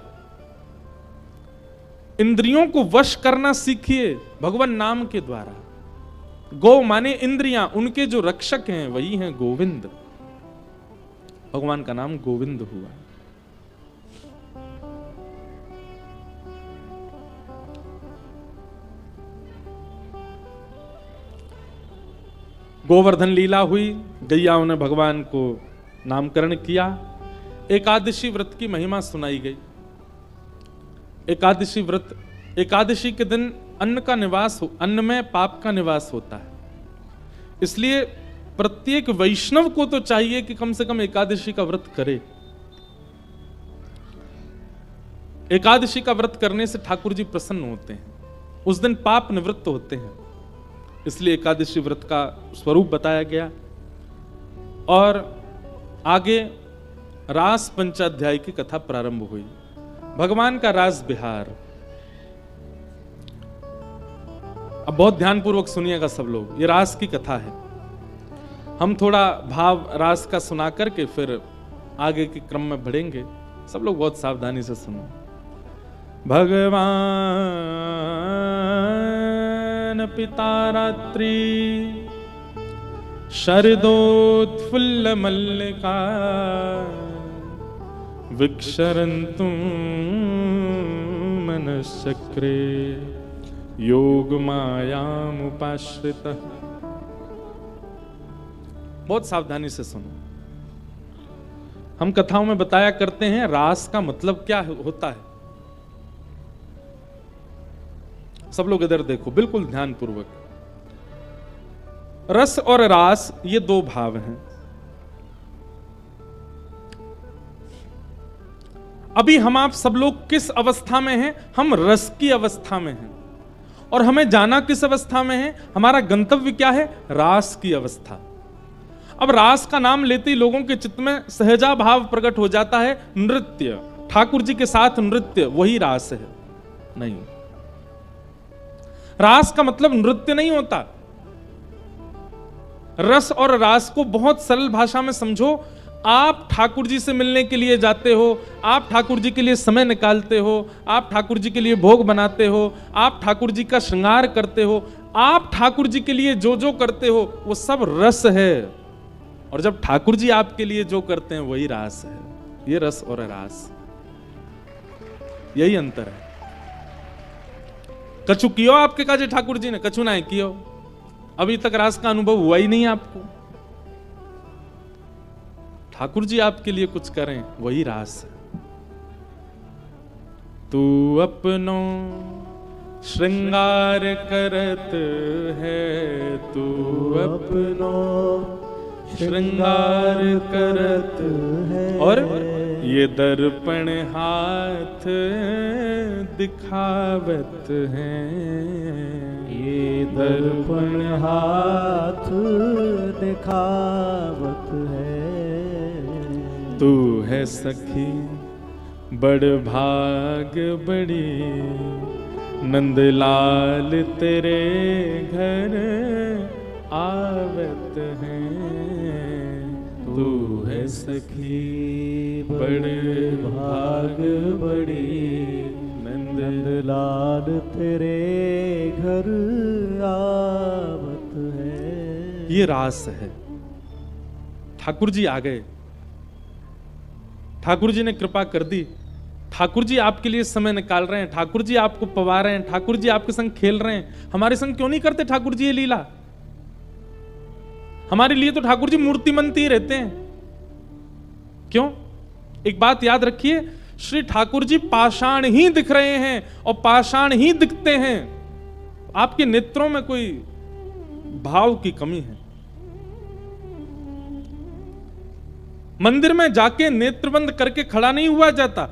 इंद्रियों को वश करना सीखिए भगवान नाम के द्वारा। गो माने इंद्रियां, उनके जो रक्षक हैं वही हैं गोविंद। भगवान का नाम गोविंद हुआ। गोवर्धन लीला हुई, गैयाओं ने भगवान को नामकरण किया। एकादशी व्रत की महिमा सुनाई गई। एकादशी व्रत, एकादशी के दिन अन्न का निवास हो, अन्न में पाप का निवास होता है, इसलिए प्रत्येक वैष्णव को तो चाहिए कि कम से कम एकादशी का व्रत करे। एकादशी का व्रत करने से ठाकुर जी प्रसन्न होते हैं, उस दिन पाप निवृत्त होते हैं, इसलिए एकादशी व्रत का स्वरूप बताया गया। और आगे रास पंचाध्याय की कथा प्रारंभ हुई। भगवान का रास बिहार। अब बहुत ध्यानपूर्वक सुनिएगा सब लोग, ये रास की कथा है। हम थोड़ा भाव रास का सुना करके फिर आगे के क्रम में बढ़ेंगे। सब लोग बहुत सावधानी से सुनो। भगवान पिता रात्रि शरदोत्फुल्ल मल्लिका विक्षरन्तु मनश्चक्रे योग मायामुपाश्रितः। बहुत सावधानी से सुनो। हम कथाओं में बताया करते हैं रास का मतलब क्या होता है। सब लोग इधर देखो बिल्कुल ध्यानपूर्वक। रस और रास ये दो भाव हैं। अभी हम आप सब लोग किस अवस्था में हैं? हम रस की अवस्था में हैं। और हमें जाना किस अवस्था में है? हमारा गंतव्य क्या है? रास की अवस्था। अब रास का नाम लेते ही लोगों के चित्त में सहजा भाव प्रकट हो जाता है, नृत्य, ठाकुर जी के साथ नृत्य, वही रास है। नहीं, रास का मतलब नृत्य नहीं होता। रस और रास को बहुत सरल भाषा में समझो। आप ठाकुर जी से मिलने के लिए जाते हो, आप ठाकुर जी के लिए समय निकालते हो, आप ठाकुर जी के लिए भोग बनाते हो, आप ठाकुर जी का श्रृंगार करते हो, आप ठाकुर जी के लिए जो जो करते हो वो सब रस है। और जब ठाकुर जी आपके लिए जो करते हैं वही रास है। ये रस और रास, यही अंतर है। कछु कियो आपके काजे ठाकुर जी ने? कछु ना कियो। अभी तक रास का अनुभव हुआ ही नहीं आपको। ठाकुर जी आपके लिए कुछ करें वही रास है। तू अपनो श्रृंगार करत है, तू अपनो श्रृंगार करत है, और ये दर्पण हाथ दिखावत है, ये दर्पण हाथ दिखावत है। तू है सखी बड़ भाग बड़ी, नंदलाल तेरे घर आवत है। तू है सखी बड़ भाग बड़ी, नंदलाल तेरे घर आवत है। ये रास है। ठाकुर जी आ गए, ठाकुर जी ने कृपा कर दी, ठाकुर जी आपके लिए समय निकाल रहे हैं, ठाकुर जी आपको पवा रहे हैं, ठाकुर जी आपके संग खेल रहे हैं। हमारे संग क्यों नहीं करते ठाकुर जी ये लीला? हमारे लिए तो ठाकुर जी मूर्तिमंत ही रहते हैं। क्यों? एक बात याद रखिए, श्री ठाकुर जी पाषाण ही दिख रहे हैं और पाषाण ही दिखते हैं। आपके नेत्रों में कोई भाव की कमी है। मंदिर में जाके नेत्र बंद करके खड़ा नहीं हुआ जाता।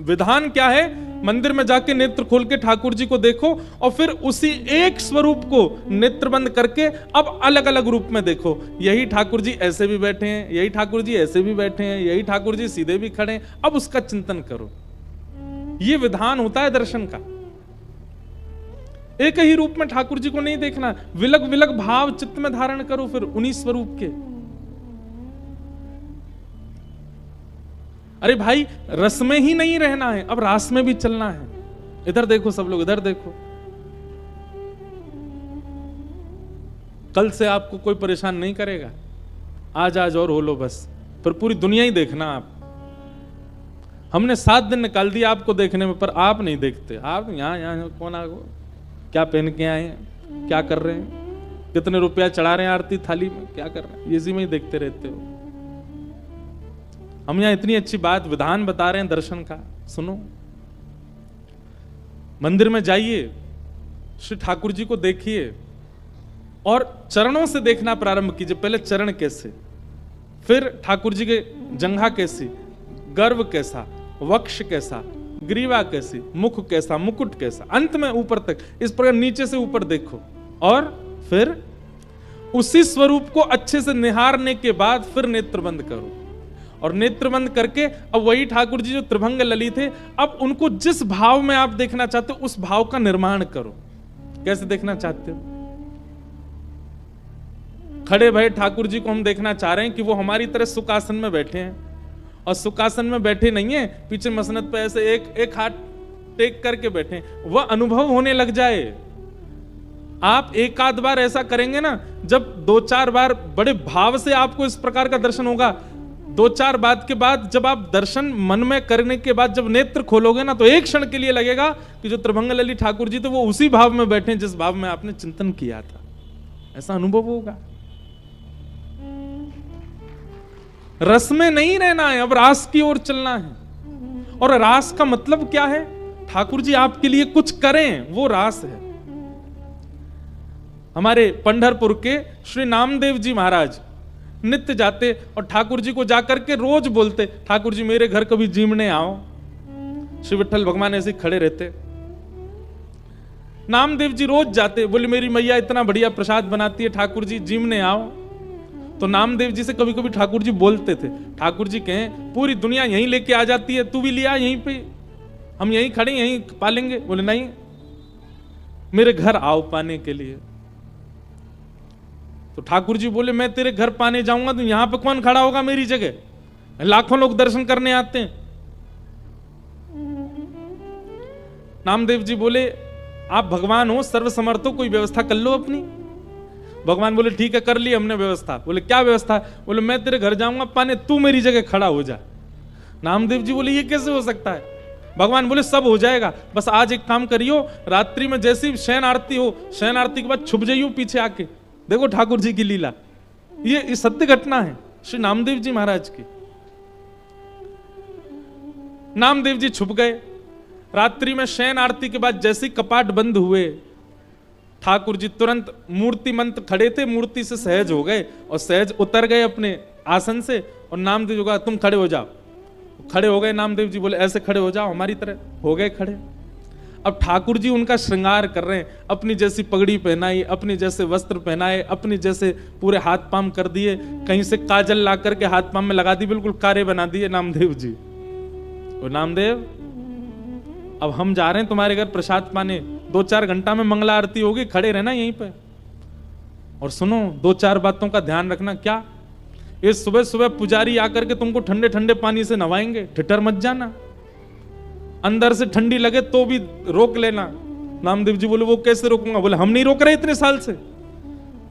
विधान क्या है? मंदिर में जाके नेत्र खोल के ठाकुर जी को देखो और फिर उसी एक स्वरूप को नेत्र बंद करके अब अलग अलग रूप में देखो। यही ठाकुर जी ऐसे भी बैठे हैं, यही ठाकुर जी ऐसे भी बैठे हैं, यही ठाकुर जी सीधे भी खड़े हैं। अब उसका चिंतन करो। यह विधान होता है दर्शन का। एक ही रूप में ठाकुर जी को नहीं देखना, विलग विलग भाव चित्त में धारण करो फिर उन्हीं स्वरूप के। अरे भाई, रस में ही नहीं रहना है, अब रास में भी चलना है। इधर देखो सब लोग, इधर देखो। कल से आपको कोई परेशान नहीं करेगा। आज और हो लो बस, फिर पूरी दुनिया ही देखना आप। हमने 7 दिन निकाल दिया आपको देखने में, पर आप नहीं देखते। आप यहाँ कौन आ, क्या पहन के आए हैं, क्या कर रहे हैं, कितने रुपया चढ़ा रहे हैं आरती थाली में, क्या कर रहे हैं, इसी में ही देखते रहते हो। हम यहां इतनी अच्छी बात, विधान बता रहे हैं दर्शन का, सुनो। मंदिर में जाइए, श्री ठाकुर जी को देखिए और चरणों से देखना प्रारंभ कीजिए। पहले चरण कैसे, फिर ठाकुर जी के जंघा कैसी, गर्व कैसा, वक्ष कैसा, ग्रीवा कैसी, मुख कैसा, मुकुट कैसा, अंत में ऊपर तक। इस प्रकार नीचे से ऊपर देखो और फिर उसी स्वरूप को अच्छे से निहारने के बाद फिर नेत्र बंद करो और नेत्र बंद करके अब वही ठाकुर जी जो त्रिभंग ललित थे, अब उनको जिस भाव में आप देखना चाहते हो उस भाव का निर्माण करो। कैसे देखना चाहते हो? खड़े भय ठाकुर जी को हम देखना चाह रहे हैं कि वो हमारी तरह सुखासन में बैठे हैं, और सुखासन में बैठे नहीं है, पीछे मसनद पे ऐसे एक हाथ टेक करके बैठे, वह अनुभव होने लग जाए। आप एक आध बार ऐसा करेंगे ना, जब 2-4 बार बड़े भाव से आपको इस प्रकार का दर्शन होगा, 2-4 बात के बाद जब आप दर्शन मन में करने के बाद जब नेत्र खोलोगे ना, तो एक क्षण के लिए लगेगा कि जो त्रिभंग ललित ठाकुर जी थे वो उसी भाव में बैठे जिस भाव में आपने चिंतन किया था। ऐसा अनुभव होगा। रस में नहीं रहना है, अब रास की ओर चलना है। और रास का मतलब क्या है? ठाकुर जी आपके लिए कुछ करें, वो रास है। हमारे पंढरपुर के श्री नामदेव जी महाराज नित्य जाते और ठाकुर जी को जाकर के रोज बोलते, ठाकुर जी मेरे घर कभी जीमने आओ। श्री विठ्ठल भगवान ऐसे खड़े रहते। नामदेव जी रोज जाते, बोले मेरी मैया इतना बढ़िया प्रसाद बनाती है, ठाकुर जी जीमने आओ। तो नामदेव जी से कभी कभी ठाकुर जी बोलते थे, ठाकुर जी कहें पूरी दुनिया यहीं लेके आ जाती है, तू भी लिया यहीं पे, हम यहीं खड़े यहीं पालेंगे। बोले नहीं, मेरे घर आओ पाने के लिए। तो ठाकुर जी बोले मैं तेरे घर पाने जाऊंगा तो यहां पे कौन खड़ा होगा मेरी जगह? लाखों लोग दर्शन करने आते हैं। नामदेव जी बोले आप भगवान हो, सर्वसमर्थ हो, कोई व्यवस्था कर लो अपनी। भगवान बोले ठीक है, कर ली हमने व्यवस्था। बोले क्या व्यवस्था? बोले मैं तेरे घर जाऊंगा पाने, तू मेरी जगह खड़ा हो जा। नामदेव जी बोले ये कैसे हो सकता है? भगवान बोले सब हो जाएगा, बस आज एक काम करियो, रात्रि में जैसी शयन आरती हो, शयन आरती के बाद छुप जाइयो पीछे आके। देखो ठाकुर जी की लीला, ये सत्य घटना है श्री नामदेव जी महाराज की। नामदेव जी छुप गए। रात्रि में शयन आरती के बाद जैसे कपाट बंद हुए, ठाकुर जी तुरंत मूर्ति मंत्र खड़े थे, मूर्ति से सहज हो गए और सहज उतर गए अपने आसन से। और नामदेव जी कहा तुम खड़े हो जाओ। खड़े हो गए। नामदेव जी बोले ऐसे खड़े हो जाओ हमारी तरह। हो गए खड़े। अब ठाकुर जी उनका श्रृंगार कर रहे हैं, अपनी जैसी पगड़ी पहनाई, अपने जैसे वस्त्र पहनाए, अपने जैसे पूरे हाथ पाम कर दिए, कहीं से काजल ला करके हाथ पाम में लगा दी, बिल्कुल कारे बना दिए नामदेव जी। और नामदेव अब हम जा रहे हैं तुम्हारे घर प्रसाद पाने, 2-4 घंटा में मंगला आरती होगी, खड़े रहना यहीं पे। और सुनो 2-4 बातों का ध्यान रखना। क्या? ये सुबह सुबह पुजारी आकर के तुमको ठंडे ठंडे पानी से नवाएंगे, ठिठर मत जाना। अंदर से ठंडी लगे तो भी रोक लेना। नामदेव जी बोले वो कैसे रोकूंगा? बोले हम नहीं रोक रहे इतने साल से,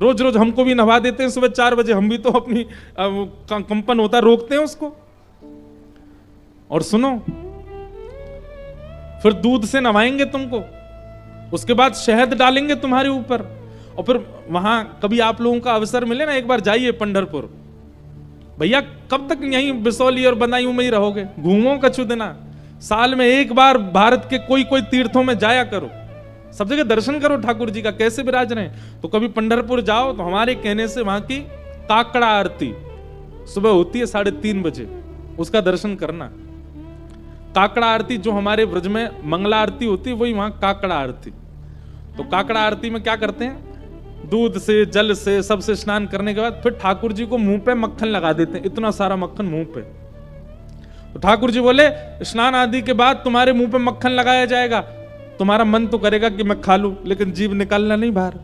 रोज रोज हमको भी नवा देते हैं सुबह 4 बजे, हम भी तो अपनी कंपन होता रोकते हैं उसको। और सुनो फिर दूध से नवाएंगे तुमको, उसके बाद शहद डालेंगे तुम्हारे ऊपर। और फिर वहां कभी आप लोगों का अवसर मिले ना, एक बार जाइए पंढरपुर। भैया कब तक यहीं बिसौली और बदायूं में ही रहोगे? घूमो कछु दिना, साल में एक बार भारत के कोई कोई तीर्थों में जाया करो, सब जगह दर्शन करो ठाकुर जी का कैसे विराज रहे हैं। तो कभी पंढरपुर जाओ तो हमारे कहने से वहां की काकड़ा आरती सुबह होती है 3:30 बजे, उसका दर्शन करना। काकड़ा आरती जो हमारे ब्रज में मंगला आरती होती है, वही वहां काकड़ा आरती। तो काकड़ा आरती में क्या करते हैं? दूध से जल से सबसे स्नान करने के बाद फिर ठाकुर जी को मुंह पे मक्खन लगा देते हैं, इतना सारा मक्खन मुंह पे। तो ठाकुर जी बोले स्नान आदि के बाद तुम्हारे मुंह पे मक्खन लगाया जाएगा, तुम्हारा मन तो करेगा कि मैं खा लूं, लेकिन जीभ निकालना नहीं बाहर,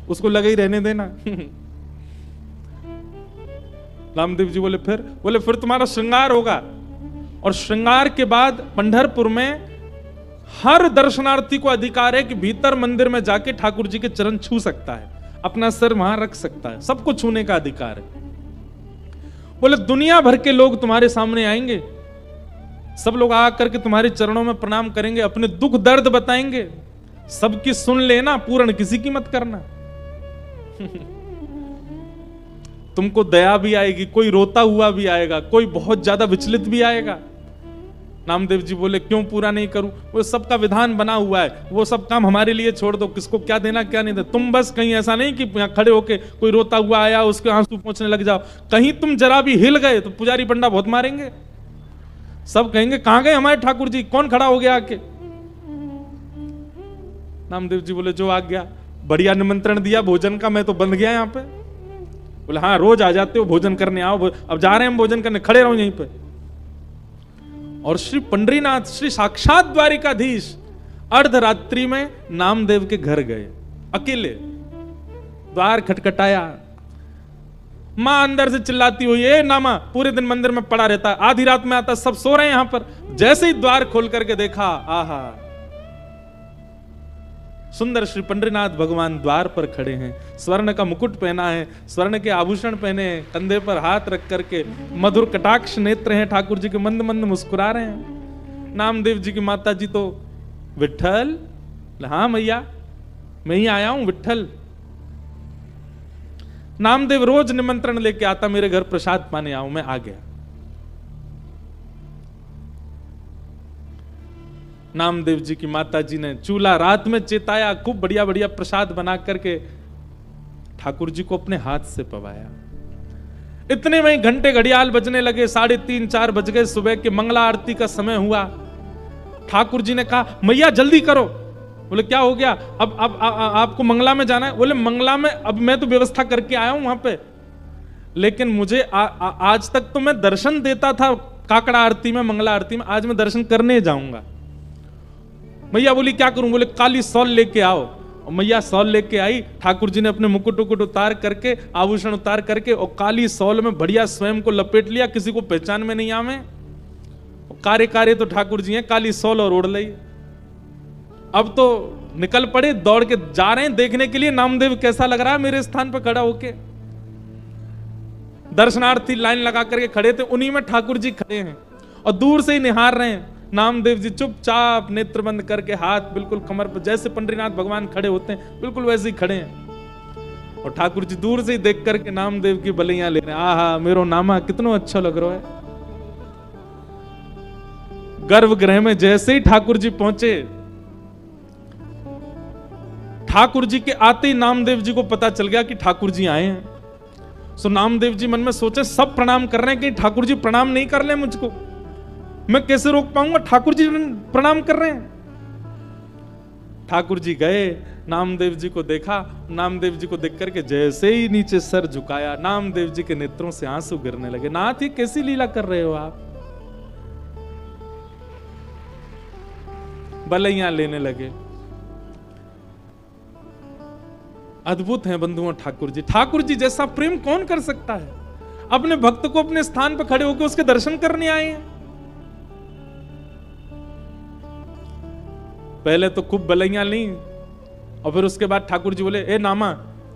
उसको लगे ही रहने देना। रामदेव जी बोले फिर तुम्हारा श्रृंगार होगा। और श्रृंगार के बाद पंढरपुर में हर दर्शनार्थी को अधिकार है कि भीतर मंदिर में जाके ठाकुर जी के चरण छू सकता है, अपना सिर वहां रख सकता है, सबको छूने का अधिकार है। बोले दुनिया भर के लोग तुम्हारे सामने आएंगे, सब लोग आकर के तुम्हारे चरणों में प्रणाम करेंगे, अपने दुख दर्द बताएंगे, सबकी सुन लेना, पूर्ण किसी की मत करना। तुमको दया भी आएगी, कोई रोता हुआ भी आएगा, कोई बहुत ज्यादा विचलित भी आएगा। नामदेव जी बोले क्यों पूरा नहीं करूं? वो सबका विधान बना हुआ है, वो सब काम हमारे लिए छोड़ दो, किसको क्या देना क्या नहीं देना। तुम बस कहीं ऐसा नहीं कि यहाँ खड़े होके कोई रोता हुआ आया उसके आंसू पोंछने लग जाओ, कहीं तुम जरा भी हिल गए तो पुजारी पंडा बहुत मारेंगे, सब कहेंगे कहां गए हमारे ठाकुर जी, कौन खड़ा हो गया आके। नामदेव जी बोले जो आ गया, बढ़िया निमंत्रण दिया भोजन का, मैं तो बंध गया यहाँ पे। बोले हाँ रोज आ जाते हो भोजन करने, आओ अब जा रहे हैं हम भोजन करने, खड़े रहो यहीं पे। और श्री पंडरीनाथ, श्री साक्षात द्वारिकाधीश अर्धरात्रि में नामदेव के घर गए अकेले। द्वार खटखटाया, मां अंदर से चिल्लाती हुई, ए नामा पूरे दिन मंदिर में पड़ा रहता, आधी रात में आता, सब सो रहे हैं यहां पर। जैसे ही द्वार खोल करके देखा, आहा, सुंदर श्री पंडरीनाथ भगवान द्वार पर खड़े हैं, स्वर्ण का मुकुट पहना है, स्वर्ण के आभूषण पहने हैं, कंधे पर हाथ रख करके मधुर कटाक्ष नेत्र हैं ठाकुर जी के, मंद मंद मुस्कुरा रहे हैं। नामदेव जी की माता जी तो, विट्ठल, हाँ मैया मैं ही आया हूं विट्ठल। नामदेव रोज निमंत्रण लेके आता, मेरे घर प्रसाद पाने आओ, मैं आ गया। नामदेव जी की माता जी ने चूल्हा रात में चेताया, खूब बढ़िया बढ़िया प्रसाद बना करके ठाकुर जी को अपने हाथ से पवाया। इतने में घंटे घड़ियाल बजने लगे, 3:30 4 बज गए, सुबह के मंगला आरती का समय हुआ। ठाकुर जी ने कहा मैया जल्दी करो। बोले क्या हो गया? अब आपको मंगला में जाना है? बोले मंगला में अब मैं तो व्यवस्था करके आया हूं वहां पे, लेकिन मुझे आज तक तो मैं दर्शन देता था काकड़ा आरती में, मंगला आरती में, आज मैं दर्शन करने जाऊंगा। मैया बोली क्या करूं? बोले काली सौल लेके आओ। और मैया सौल लेके आई, ठाकुर जी ने अपने मुकुट उकुट उतार करके, आभूषण उतार करके, और काली सौल में बढ़िया स्वयं को लपेट लिया, किसी को पहचान में नहीं आवे। कार्य कार्य तो ठाकुर जी हैं, काली सौल और ओढ़ ली। अब तो निकल पड़े, दौड़ के जा रहे हैं देखने के लिए नामदेव कैसा लग रहा है मेरे स्थान पर खड़ा होके। दर्शनार्थी लाइन लगा करके खड़े थे, उन्हीं में ठाकुर जी खड़े हैं और दूर से ही निहार रहे हैं। नामदेव जी चुपचाप नेत्र बंद करके, हाथ बिल्कुल कमर पर, जैसे पंडरीनाथ भगवान खड़े होते हैं बिल्कुल वैसे ही खड़े हैं। और ठाकुर जी दूर से ही देख करके नामदेव की बलियां ले रहे हैं। आहा मेरो नामा कितना अच्छा लग रहा है। गर्भगृह में जैसे ही ठाकुर जी पहुंचे, ठाकुर जी के आते ही नामदेव जी को पता चल गया कि ठाकुर जी आए हैं। सो नामदेव जी मन में सोचे सब प्रणाम कर रहे हैं कि ठाकुर जी प्रणाम नहीं कर ले मुझको, मैं कैसे रोक पाऊंगा, ठाकुर जी प्रणाम कर रहे हैं। ठाकुर जी गए, नामदेव जी को देखा, नामदेव जी को देख करके जैसे ही नीचे सर झुकाया, नामदेव जी के नेत्रों से आंसू गिरने लगे। नाथ ये कैसी लीला कर रहे हो आप? बलैया लेने लगे। अद्भुत हैं बंधुओं ठाकुर जी। ठाकुर जी जैसा प्रेम कौन कर सकता है? अपने भक्त को अपने स्थान पर खड़े होकर उसके दर्शन करने आए हैं। पहले तो खूब बलैया ली, और फिर उसके बाद ठाकुर जी बोले, ए नामा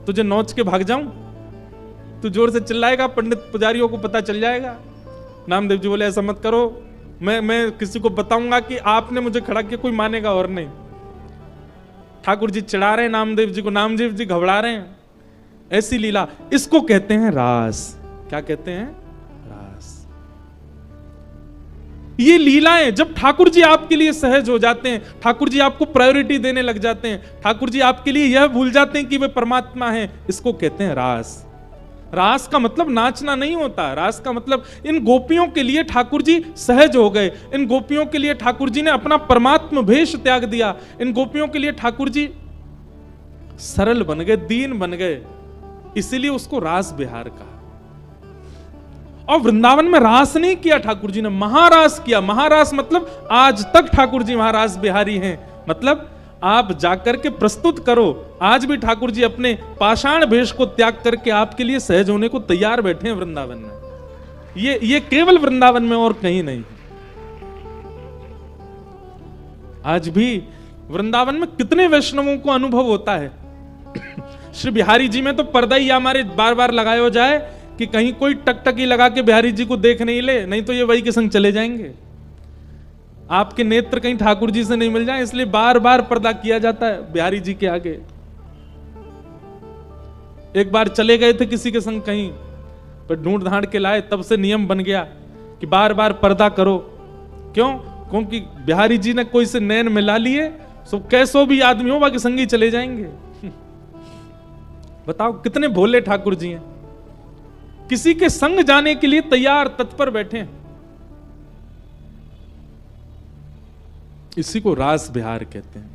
तुझे नोच के भाग जाऊं? तू जोर से चिल्लाएगा, पंडित पुजारियों को पता चल जाएगा। नामदेव जी बोले ऐसा मत करो, मैं किसी को बताऊंगा कि आपने मुझे खड़ा किया, कोई मानेगा और नहीं। ठाकुर जी चिढ़ा रहे हैं नामदेव जी को, नामदेव जी घबरा रहे हैं। ऐसी लीला, इसको कहते हैं रास। क्या कहते हैं? रास। ये लीलाएं जब ठाकुर जी आपके लिए सहज हो जाते हैं, ठाकुर जी आपको प्रायोरिटी देने लग जाते हैं, ठाकुर जी आपके लिए यह भूल जाते हैं कि वे परमात्मा हैं, इसको कहते हैं रास। रास का मतलब नाचना नहीं होता। रास का मतलब इन गोपियों के लिए ठाकुर जी सहज हो गए, इन गोपियों के लिए ठाकुर जी ने अपना परमात्म भेष त्याग दिया, इन गोपियों के लिए ठाकुर जी सरल बन गए, दीन बन गए, इसीलिए उसको रास बिहार कहा। और वृंदावन में रास नहीं किया ठाकुर जी ने, महारास किया। महारास मतलब आज तक ठाकुर जी महारास बिहारी हैं। मतलब आप जाकर के प्रस्तुत करो, आज भी ठाकुर जी अपने पाषाण भेष को त्याग करके आपके लिए सहज होने को तैयार बैठे हैं वृंदावन में। ये केवल वृंदावन में और कहीं नहीं। आज भी वृंदावन में कितने वैष्णवों को अनुभव होता है। श्री बिहारी जी में तो पर्दा ही हमारे बार बार लगाया हो जाए कि कहीं कोई टकटकी लगा के बिहारी जी को देख नहीं ले, नहीं तो ये वही के संग चले जाएंगे। आपके नेत्र कहीं ठाकुर जी से नहीं मिल जाए, इसलिए बार बार पर्दा किया जाता है बिहारी जी के आगे। एक बार चले गए थे किसी के संग कहीं पर, ढूंढ ढांड के लाए, तब से नियम बन गया कि बार बार पर्दा करो। क्यों? क्योंकि बिहारी जी ने कोई से नैन मिला लिए, सो कैसो भी आदमी हो बाकी संगी चले जाएंगे। बताओ कितने भोले ठाकुर जी हैं, किसी के संग जाने के लिए तैयार तत्पर बैठे हैं। इसी को रास बिहार कहते हैं।